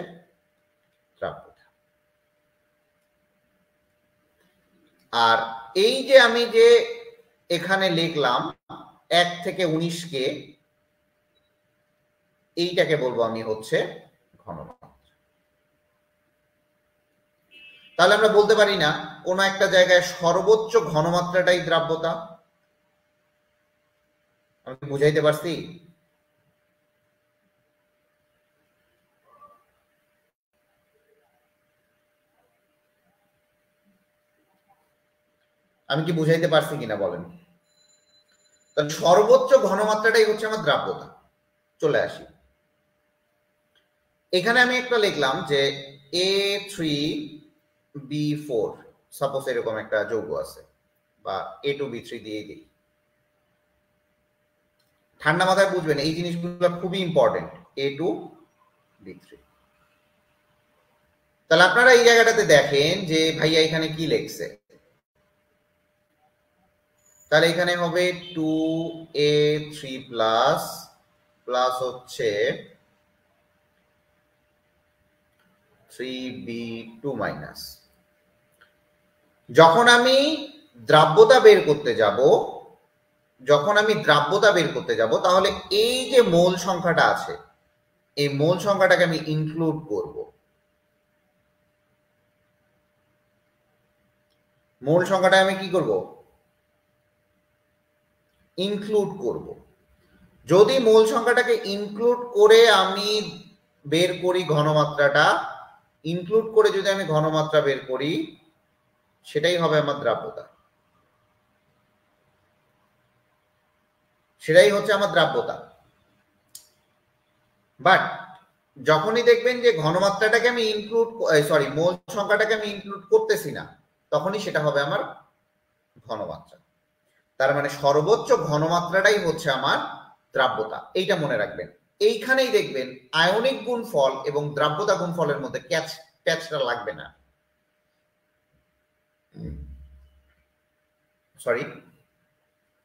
A: দ্রাব্যতা। আর এই যে আমি যে এখানে লিখলাম 1 থেকে 19 কে, এইটাকে বলবো আমি হচ্ছে ঘনমাত্রা। তাহলে আমরা বলতে পারি না কোনো একটা জায়গায় সর্বোচ্চ ঘনমাত্রাটাই দ্রাব্যতা? আমি বুঝাইতে পারছি? আমি কি বুঝাইতে পারছি কিনা বলেন? তাহলে সর্বোচ্চ ঘনমাত্রাটাই হচ্ছে আমার দ্রাব্যতা। চলে আসি, এখানে আমি একটা লিখলাম যে A3B4, সাপোজ এরকম একটা যৌগ আছে, বা A2B3 দিয়ে দিই। ঠান্ডা মাথায় বুঝবেন এই জিনিসগুলো খুবই ইম্পর্টেন্ট, A2B3। তাহলে আপনারা এই জায়গাটাতে দেখেন যে ভাইয়া এখানে কি লিখছে, তাহলে এখানে হবে 2A3 প্লাস প্লাস হচ্ছে 3B2 মাইনাস। যখন আমি দ্রাব্যতা বের করতে যাব, তাহলে এই যে মোল সংখ্যাটা আছে, এই মোল সংখ্যাটাকে আমি ইনক্লুড করব। মোল সংখ্যাটা আমি কি করব? ইনক্লুড করব। যদি মোল সংখ্যাটাকে ইনক্লুড করে আমি বের করি ঘনমাত্রাটা, ইনক্লুড করে যদি আমি ঘনমাত্রা বের করি, সেটাই হবে আমার দ্রাব্যতা, সেটাই হচ্ছে আমার দ্রাব্যতা। বাট যখনই দেখবেন যে ঘনমাত্রাটাকে আমি মোল সংখ্যাটাকে আমি ইনক্লুড করতেছি না, তখনই সেটা হবে আমার ঘনমাত্রা। তার মানে সর্বোচ্চ ঘনমাত্রাটাই হচ্ছে আমার দ্রাব্যতা, এইটা মনে রাখবেন। এইখানেই দেখবেন আয়নিক গুণফল এবং দ্রাব্যতা গুণফলের মধ্যে প্যাচটা লাগবে না, সরি,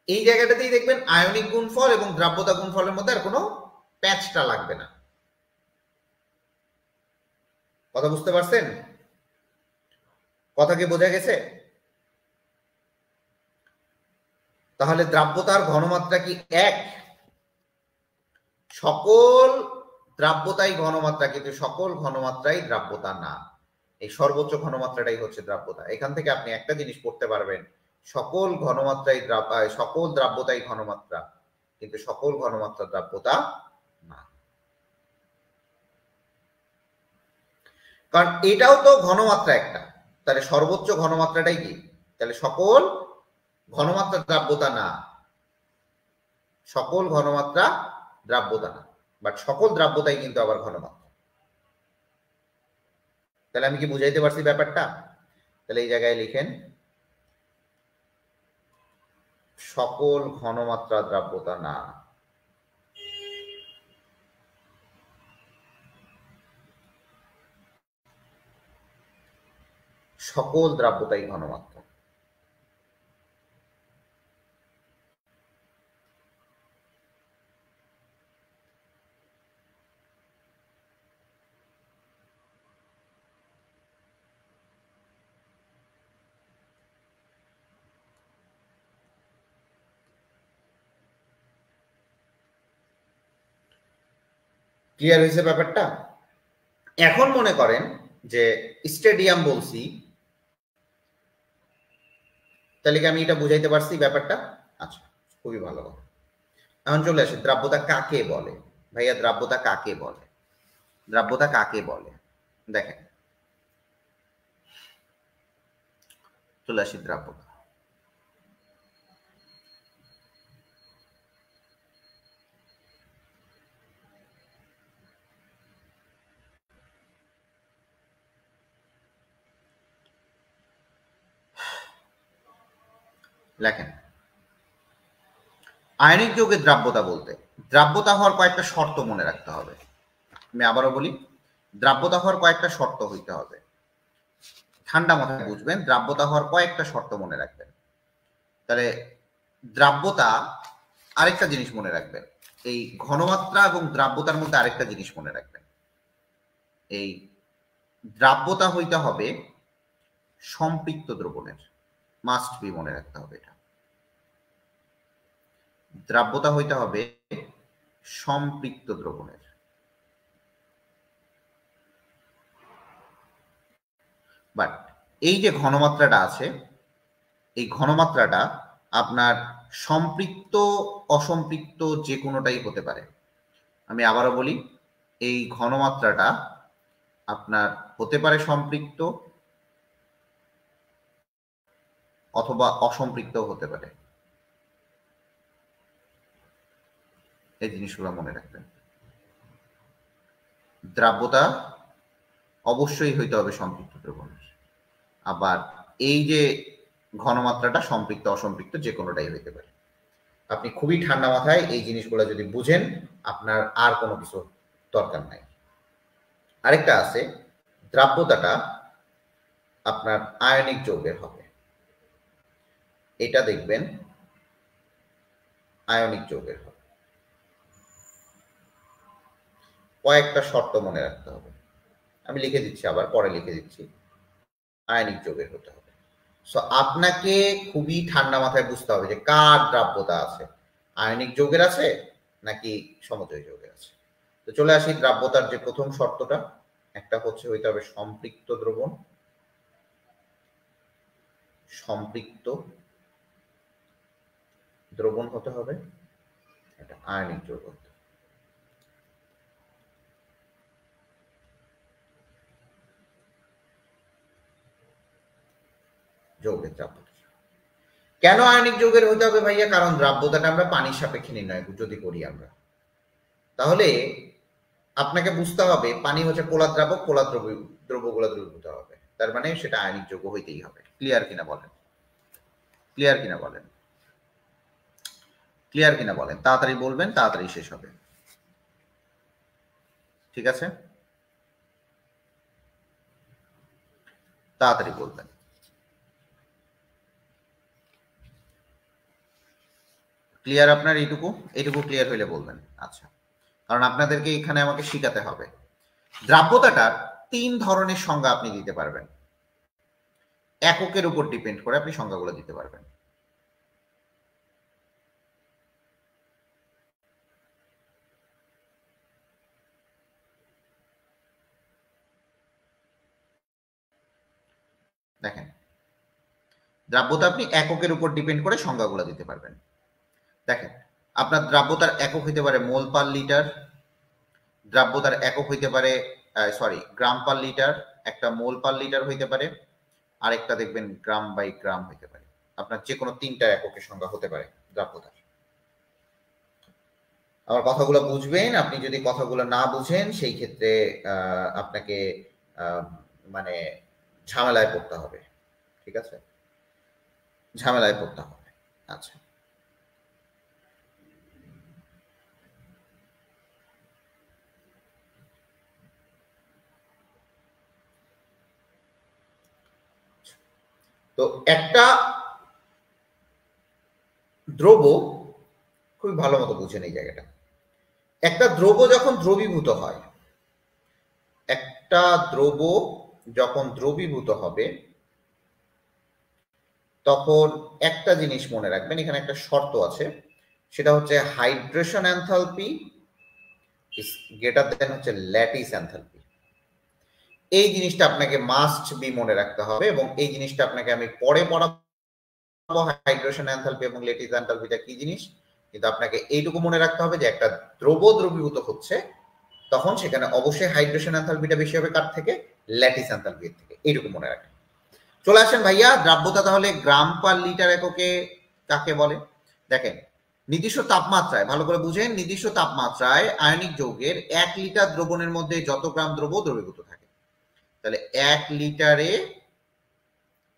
A: এই জায়গাটাতেই দেখবেন আয়নিক গুণফল এবং দ্রাব্যতা গুণফলের মধ্যে আর কোনো প্যাচটা লাগবে না। কথা বুঝতে পারছেন? কথা কি বোঝা গেছে? তাহলে দ্রাব্যতার ঘনমাত্রা কি এক? সকল দ্রাব্যতাই ঘনমাত্রা, কিন্তু সকল ঘনমাত্রাই দ্রাব্যতা না। এই সর্বোচ্চ ঘনমাত্রাটাই হচ্ছে দ্রাব্যতা। এখান থেকে আপনি একটা জিনিস পড়তে পারবেন, সকল দ্রাব্যতাই ঘনমাত্রা, কিন্তু সকল ঘনমাত্রা দ্রাব্যতা না। কারণ এটাও তো ঘনমাত্রা একটা, তাহলে সর্বোচ্চ ঘনমাত্রাটাই কি? তাহলে সকল ঘনমাত্রা দ্রাব্যতা না, সকল ঘনমাত্রা দ্রাব্যতা না, বাট সকল দ্রাব্যতাই কিন্তু আবার ঘনমাত্রা। তাহলে আমি কি বুঝাইতে পারছি ব্যাপারটা? তাহলে এই জায়গায় লিখেন সকল ঘনমাত্রা দ্রাব্যতা না। সকল দ্রাব্যতাই ঘনমাত্রা। ক্লিয়ার হয়েছে ব্যাপারটা? এখন মনে করেন যে স্টেডিয়াম বলছি, তাহলে কি আমি এটা বুঝাইতে পারছি ব্যাপারটা? আচ্ছা, খুবই ভালো কথা। এখন চলে আসি, দ্রাব্যতা কাকে বলে? ভাইয়া দ্রাব্যতা কাকে বলে? দ্রাব্যতা কাকে বলে? দেখেন, চলে আসি দ্রাব্যতা। লেখেন, আয়নিক যৌগের দ্রাব্যতা বলতে দ্রাব্যতা হওয়ার কয়েকটা শর্ত মনে রাখতে হবে। আমি আবারও বলি, দ্রাব্যতা হওয়ার কয়েকটা শর্ত হইতে হবে। ঠান্ডা মাথায় বুঝবেন, দ্রাব্যতা হওয়ার কয়েকটা শর্ত মনে রাখবেন। তাহলে দ্রাব্যতা, আরেকটা জিনিস মনে রাখবেন, এই ঘনমাত্রা এবং দ্রাব্যতার মধ্যে আরেকটা জিনিস মনে রাখবেন। এই দ্রাব্যতা হইতে হবে সম্পৃক্ত দ্রবণের, মাস্ট বি, মনে রাখতে হবে এটা। দ্রাব্যতা হইতে হবে সম্পৃক্ত দ্রবণের। বাট এই যে ঘনমাত্রাটা আছে, এই ঘনমাত্রাটা আপনার সম্পৃক্ত অসম্পৃক্ত যে কোনোটাই হতে পারে। আমি আবারও বলি, এই ঘনমাত্রাটা আপনার হতে পারে সম্পৃক্ত অথবা অসম্পৃক্ত হতে পারে। এই জিনিসগুলো মনে রাখবেন। দ্রাব্যতা অবশ্যই হইতে হবে সম্পৃক্ত দ্রবণের, আবার এই যে ঘনমাত্রাটা সম্পৃক্ত অসম্পৃক্ত যে কোনোটাই হইতে পারে। আপনি খুবই ঠান্ডা মাথায় এই জিনিসগুলো যদি বুঝেন, আপনার আর কোনো কিছু দরকার নাই। আরেকটা আছে, দ্রাব্যতাটা আপনার আয়নিক যৌগের হবে, এটা দেখবেন আয়নিক যৌগের হবে। কয়েকটা শর্ত মনে রাখতে হবে, আমি লিখে দিচ্ছি, আবার পরে লিখে দিচ্ছি। আয়নিক যৌগের হতে হবে। সো আপনাকে খুবই ঠান্ডা মাথায় বুঝতে হবে যে কার দ্রাব্যতা আছে, আয়নিক যৌগের আছে নাকি সমযোজী যৌগের আছে। তো চলে আসি দ্রাব্যতার যে প্রথম শর্তটা, একটা হচ্ছে হইতে হবে সম্পৃক্ত দ্রবণ, সম্পৃক্ত দ্রবণ হতে হবে, এটা আয়নিক যৌগ হতে হবে। যৌগের দ্রাব্যতা কেন আয়নিক যৌগের হতে হবে ভাইয়া? কারণ দ্রাব্যতাটা আমরা পানির সাপেক্ষে নির্ণয় যদি করি আমরা, তাহলে আপনাকে বুঝতে হবে পানি হচ্ছে পোলার দ্রাবক, পোলার দ্রব্যগুলো দ্রবীভূত হবে, তার মানে সেটা আয়নিক যৌগ হইতেই হবে। ক্লিয়ার কিনা বলেন? ক্লিয়ার কিনা বলেন? ক্লিয়ার কিনা বলেন? তাড়াতাড়ি বলবেন, তাড়াতাড়ি শেষ হবে। ঠিক আছে, তাড়াতাড়ি বলবেন। ক্লিয়ার আপনার এইটুকু? এইটুকু ক্লিয়ার হইলে বলবেন। আচ্ছা, কারণ আপনাদেরকে এখানে আমাকে শিখাতে হবে। দ্রাব্যতাটার 3 ধরনের সংজ্ঞা আপনি দিতে পারবেন, এককের উপর ডিপেন্ড করে আপনি সংজ্ঞাগুলো দিতে পারবেন। দেখেন, দ্রাব্যতা আপনি এককের উপর ডিপেন্ড করে সংজ্ঞাগুলো দিতে পারবেন। দেখেন, আপনার দ্রাব্যতার একক হইতে পারে মোল পার লিটার, দ্রাব্যতার একক হইতে পারে গ্রাম পার লিটার, একটা মোল পার লিটার হইতে পারে, আরেকটা দেখবেন গ্রাম বাই গ্রাম হইতে পারে। আপনার যে কোনো 3টা এককের সংজ্ঞা হতে পারে দ্রাব্যতার। আমার কথাগুলো বুঝবেন, আপনি যদি কথাগুলো না বুঝেন সেই ক্ষেত্রে আপনাকে মানে ঝামেলায় পড়তে হবে। ঠিক আছে, ঝামেলায় পড়তে হবে। আচ্ছা, তো একটা দ্রব্য, খুবই ভালো মতো বুঝেন এই জায়গাটা, একটা দ্রব্য যখন দ্রবীভূত হয়, একটা দ্রব্য যখন দ্রবীভূত হবে তখন একটা জিনিস মনে রাখবেন, এখানে একটা শর্ত আছে, সেটা হচ্ছে hydration enthalpy is greater than হচ্ছে ল্যাটিস এনথালপি। এই জিনিসটা আপনাকে মাস্ট বি মনে রাখতে হবে, এবং এই জিনিসটা আপনাকে আমি পরে পড়াবো হাইড্রেশন এনথালপি এবং ল্যাটিস এনথালপিটা কি জিনিস। কিন্তু আপনাকে এইটুকু মনে রাখতে হবে যে একটা দ্রব দ্রবীভূত হচ্ছে তখন সেখানে অবশ্যই হাইড্রেশন এনথালপিটা বেশি হবে কার থেকে, ল্যাটিস এনথালপির থেকে, এইটুকু মনে রাখেন। চলে আসেন ভাইয়া, দ্রাব্যতা তাহলে গ্রাম পার লিটার এককে কাকে বলে? দেখেন নির্দিষ্ট তাপমাত্রায়, ভালো করে বুঝেন, নির্দিষ্ট তাপমাত্রায় আয়নিক যৌগের 1 লিটার দ্রবণের মধ্যে যত গ্রাম দ্রব্য দ্রবীভূত থাকে, তাহলে 1 লিটারে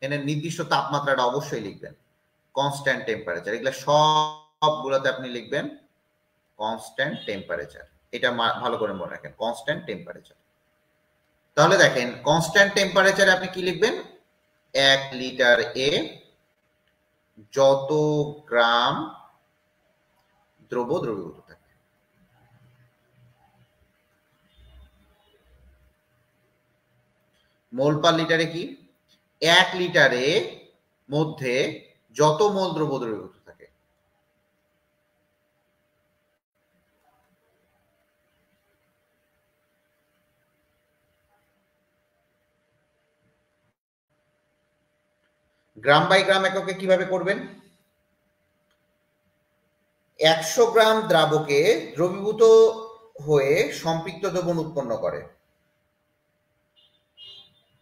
A: এখানে নির্দিষ্ট তাপমাত্রাটা অবশ্যই লিখবেন, কনস্ট্যান্ট টেম্পারেচার, এগুলো সবগুলোতে আপনি লিখবেন কনস্ট্যান্ট টেম্পারেচার, এটা ভালো করে মনে রাখেন, কনস্ট্যান্ট টেম্পারেচার। তাহলে দেখেন কনস্ট্যান্ট টেম্পারেচারে আপনি কি লিখবেন, 1 লিটার এ যত গ্রাম দ্রব্য দ্রবীভূত থাকে। মোল পার লিটারে কি, 1 লিটারে মধ্যে যত মোল দ্রব্য দ্রবীভূত থাকে। গ্রাম বাই গ্রাম এককে কিভাবে করবেন, 100 গ্রাম দ্রাবকে দ্রবীভূত হয়ে সম্পৃক্ত দ্রবণ উৎপন্ন করে,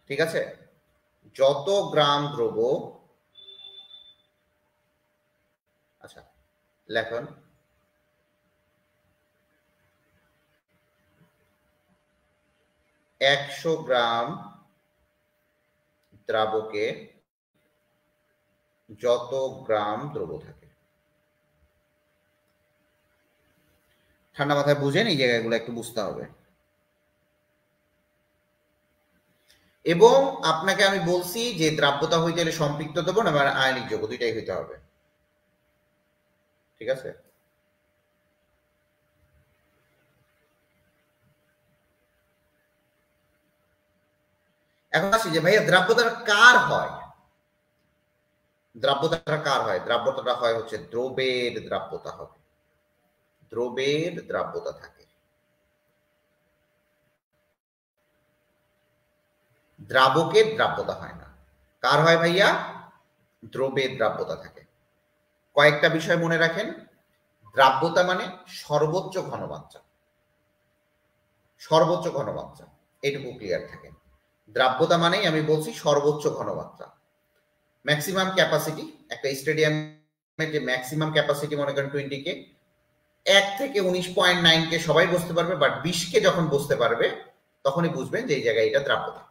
A: ঠিক আছে, যত গ্রাম দ্রব্য, আচ্ছা লেখন 100 গ্রাম দ্রাবকে যত গ্রাম দ্রব্য থাকে। ঠান্ডা মাথায় বুঝেন, এই জায়গাগুলো একটু বুঝতে হবে। এবং আপনাকে আমি বলছি যে দ্রাব্যতা হইতে গেলে সম্পৃক্ত দ্রবণ এবং আয়নিক যৌগ দুইটাই হইতে হবে, ঠিক আছে। এখন আসি যে ভাইয়া দ্রাব্যতাটা কার হয়, দ্রাব্যতাটা কার হয়, দ্রাব্যতাটা হয় হচ্ছে দ্রবের দ্রাব্যতা হবে, দ্রবের দ্রাব্যতা থাকে, দ্রাবকের দ্রাব্যতা হয় না। কার হয় ভাইয়া, দ্রবের দ্রাব্যতা থাকে। কয়েকটা বিষয় মনে রাখেন, দ্রাব্যতা মানে সর্বোচ্চ ঘনমাত্রা, সর্বোচ্চ ঘনমাত্রা, এটুকু ক্লিয়ার থাকে। দ্রাব্যতা মানেই আমি বলছি সর্বোচ্চ ঘনমাত্রা। ম্যাক্সিমাম ক্যাপাসিটি, একটা স্টেডিয়ামের যে ম্যাক্সিমাম ক্যাপাসিটি মনে করেন 20 কে, 1 থেকে 19.9 কে সবাই বুঝতে পারবে, বাট 20 কে যখন বুঝতে পারবে তখনই বুঝবেন যে এই জায়গায় এটা দ্রাব্যতা।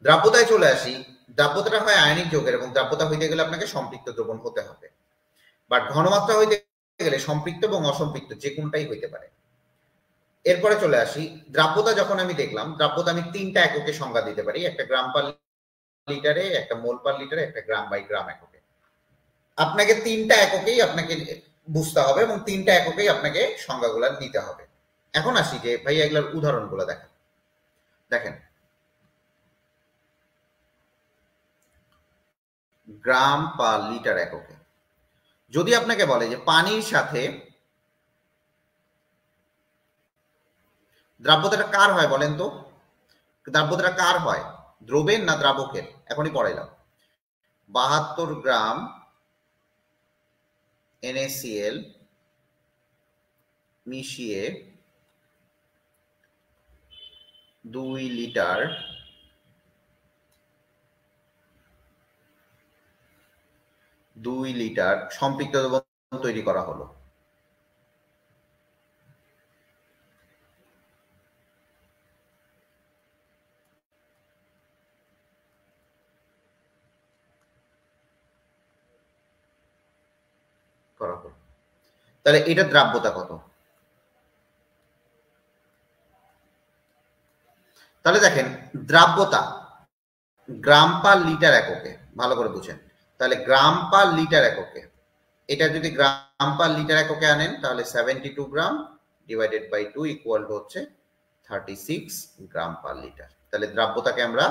A: দ্রাব্যতায় চলে আসি, দ্রাব্যতাটা হয় আয়নিক যৌগের, এবং দ্রাব্যতা হইতে গেলে আপনাকে সম্পৃক্ত দ্রবণ হতে হবে, বাট ঘনমাত্রা হইতে গেলে সম্পৃক্ত এবং অসম্পৃক্ত যে কোনটাই হইতে পারে। এরপরে চলে আসি, দ্রাব্যতা যখন আমি দেখলাম, দ্রাব্যতা আমি 3টা এককে সংজ্ঞা দিতে পারি, একটা গ্রাম পার লিটারে, একটা মোল পার লিটারে, একটা গ্রাম বাই গ্রাম এককে। আপনাকে 3টা এককেই আপনাকে বুঝতে হবে এবং 3টা এককেই আপনাকে সংজ্ঞাগুলো দিতে হবে। এখন আসি যে ভাই এগুলোর উদাহরণগুলো দেখেন, দেখেন গ্রাম পার লিটার এককে, যদি আপনাকে বলে যে পানির সাথে দ্রাব্যতাটা কার হয় বলেন তো, দ্রাব্যতাটা কার হয়, দ্রবের না দ্রাবকের, এখনই পড়াইলাম। 72 গ্রাম NaCl মিশিয়ে 2 লিটার সম্পৃক্ত দ্রবণ তৈরি করা হলো। তাহলে এটা দ্রাব্যতা কত, তাহলে দেখেন দ্রাব্যতা গ্রাম পার লিটার এককে, ভালো করে বুঝেন, তাহলে গ্রাম পার লিটার এককে, এটা যদি গ্রাম পার লিটার এককে আনেন তাহলে 72 গ্রাম ডিভাইডেড বাই 2 ইকুয়াল টু হচ্ছে 36 গ্রাম পার লিটার। তাহলে দ্রাব্যতাকে আমরা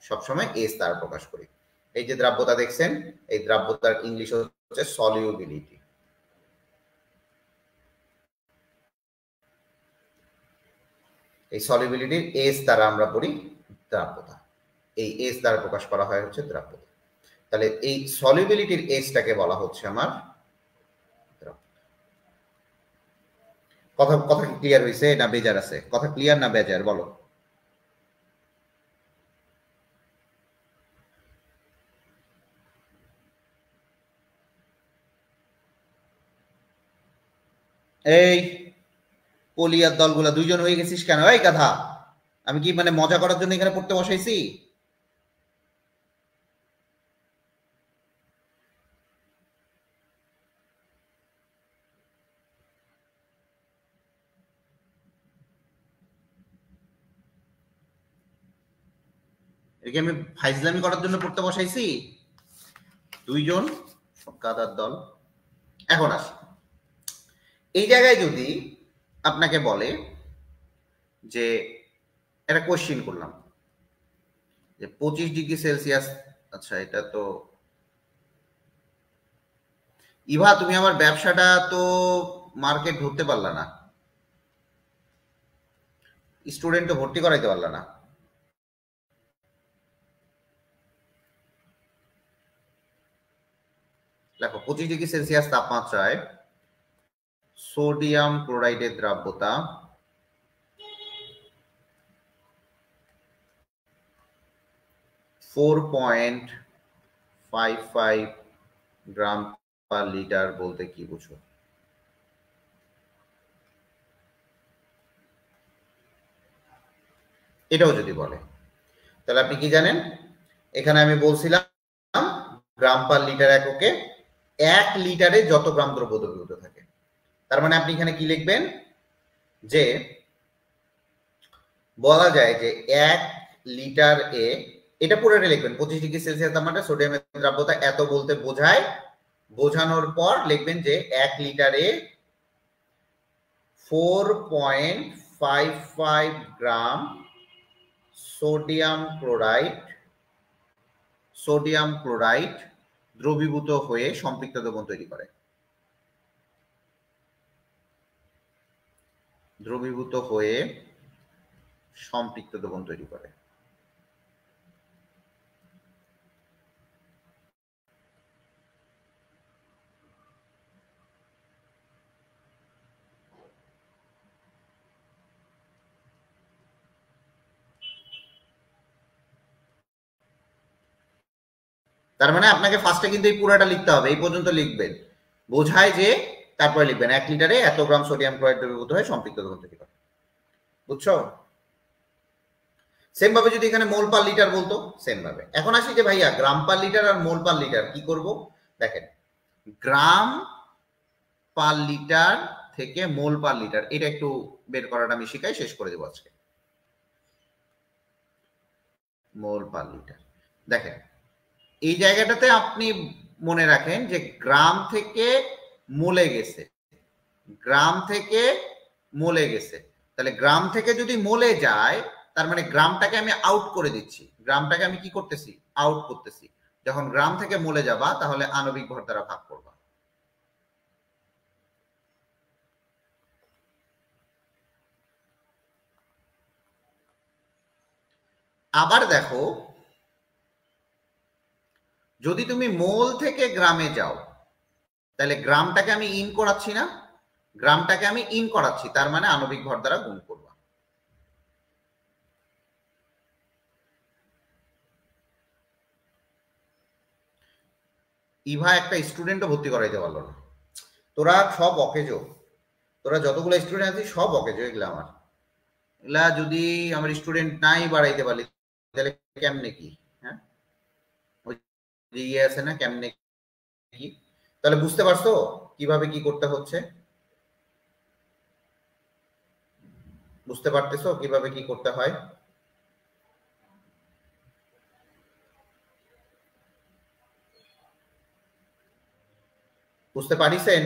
A: সবসময় এস দ্বারা প্রকাশ করি। এই যে দ্রাব্যতা দেখছেন, এই দ্রাব্যতার ইংলিশ হচ্ছে সলিউবিলিটি। এই সলিবিলিটির এস দ্বারা আমরা পড়ি দ্রাব্যতা, এই এস দ্বারা প্রকাশ করা হয় হচ্ছে দ্রাব্যতা। তাহলে এই সলিবিলিটির এসটাকে বলা হচ্ছে আমার দ্রাব্যতা। কথা কথা কি ক্লিয়ার হয়েছে না বেজার আছে? কথা ক্লিয়ার না বেজার বলো? এই পলিয়ার দলগুলা দুইজন হয়ে গেছিস কেন? এই কথা, আমি কি মানে মজা করার জন্য এখানে পড়তে বসাইছি? একে আমি ফাইজলামি করার জন্য পড়তে বসাইছি? দুইজন গাদার দল। এখন আসি, এই জায়গায় যদি আপনাকে বলে যে একটা কোশ্চিন করলাম যে 25°C, আচ্ছা এটা তো ইভা তুমি আমার ব্যবসাটা তো মার্কেট ধরতে পারলা না, স্টুডেন্ট তো ভর্তি করাইতে পারলা না। দেখো 25°C তাপমাত্রায় সোডিয়াম ক্লোরাইডের দ্রাব্যতা 4.55 গ্রাম পার লিটার বলতে কি বুঝো? এটাও যদি বলে তাহলে আপনি কি জানেন? এখানে আমি বলছিলাম গ্রাম পার লিটার এককে 1 লিটারে যত গ্রাম দ্রব্য দ্রবীভূত থাকে। তার মানে আপনি এখানে কি লিখবেন যে বলা যায় যে 1 লিটার এ, এটা পুরোটা লিখবেন 25°C তাপমাত্রায় সোডিয়ামের দ্রাব্যতা এত বলতে বোঝায়, বোঝানোর পর লিখবেন যে 1 লিটারে 4.55 গ্রাম সোডিয়াম ক্লোরাইড দ্রবীভূত হয়ে সম্পৃক্ত দ্রবণ তৈরি করে। দ্রবীভূত হয়ে সম্পৃক্ত দ্রবণ তৈরি করে। তার মানে আপনাকে ফার্স্টে কিন্তু এই পুরাটা লিখতে হবে, এই পর্যন্ত লিখবেন, বোঝায় যে, তারপরে লিখবেন 1 লিটারে এত গ্রাম সোডিয়াম ক্লোরাইড দ্রবীভূত হয়ে সম্পৃক্ত দ্রবণ তৈরি করে। বুঝছো? সেম ভাবে যদি এখানে মোল পার লিটার বলতো, সেম ভাবে। এখন আসি যে ভাইয়া গ্রাম পার লিটার আর মোল পার লিটার কি করব? দেখেন, গ্রাম পার লিটার থেকে মোল পার লিটার এটা একটু বের করাটা আমি শিখাই, শেষ করে দেবো আজকে। মোল পার লিটার, দেখেন এই জায়গাটাতে আপনি মনে রাখেন যে গ্রাম থেকে মোলে গেছে, গ্রাম থেকে মোলে গেছে, তাহলে গ্রাম থেকে যদি মোলে যায় তার মানে গ্রামটাকে আমি আউট করে দিচ্ছি, গ্রামটাকে আমি কি করতেছি? আউট করতেছি। যখন গ্রাম থেকে মোলে যাবা তাহলে আণবিক ভর দ্বারা ভাগ করবা। আবার দেখো, যদি তুমি মোল থেকে গ্রামে যাও তাহলে গ্রামটাকে আমি ইন করাচ্ছি না, গ্রামটাকে আমি ইন করাচ্ছি, তার মানে আণবিক ভর দ্বারা গুণ করবা। ইভা একটা স্টুডেন্টও ভর্তি করাইতে পারলো না। তোরা সব অকেজো, তোরা যতগুলো স্টুডেন্ট আছিস সব অকেজো, এগুলা আমার, এগুলা যদি আমার স্টুডেন্ট নাই বাড়াইতে পারি তাহলে কেমনে কি? হ্যাঁ, ওই যে ইয়ে আছে না, কেমনে কি? তাহলে বুঝতে পারছো কিভাবে কি করতে হচ্ছে? বুঝতে পারতেছো কিভাবে কি করতে হয়? বুঝতে পারিছেন?